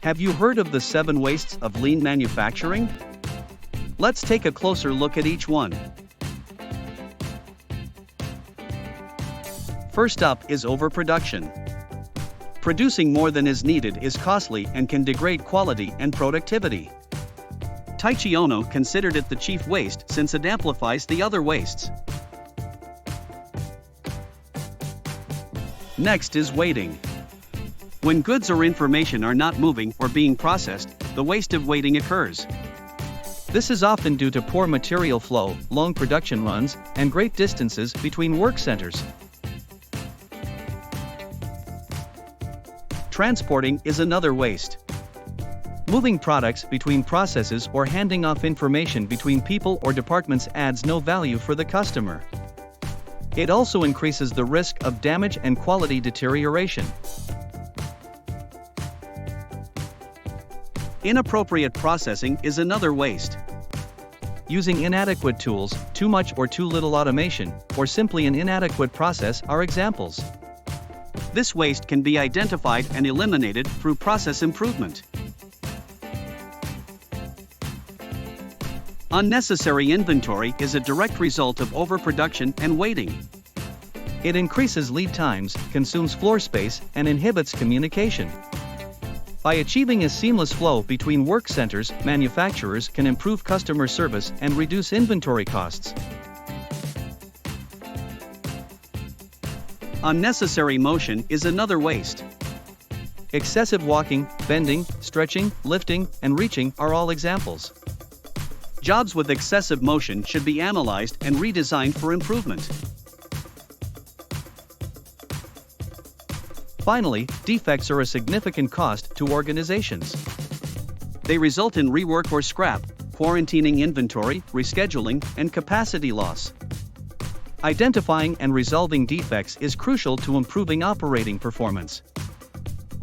Have you heard of the 7 wastes of lean manufacturing? Let's take a closer look at each one. First up is overproduction. Producing more than is needed is costly and can degrade quality and productivity. Taiichi Ohno considered it the chief waste since it amplifies the other wastes. Next is waiting. When goods or information are not moving or being processed, the waste of waiting occurs. This is often due to poor material flow, long production runs, and great distances between work centers. Transporting is another waste. Moving products between processes or handing off information between people or departments adds no value for the customer. It also increases the risk of damage and quality deterioration. Inappropriate processing is another waste. Using inadequate tools, too much or too little automation, or simply an inadequate process are examples. This waste can be identified and eliminated through process improvement. Unnecessary inventory is a direct result of overproduction and waiting. It increases lead times, consumes floor space, and inhibits communication. By achieving a seamless flow between work centers, manufacturers can improve customer service and reduce inventory costs. Unnecessary motion is another waste. Excessive walking, bending, stretching, lifting, and reaching are all examples. Jobs with excessive motion should be analyzed and redesigned for improvement. Finally, defects are a significant cost to organizations. They result in rework or scrap, quarantining inventory, rescheduling, and capacity loss. Identifying and resolving defects is crucial to improving operating performance.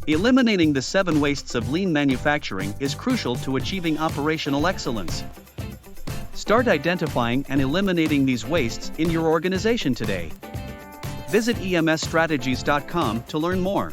Eliminating the 7 wastes of lean manufacturing is crucial to achieving operational excellence. Start identifying and eliminating these wastes in your organization today. Visit emsstrategies.com to learn more.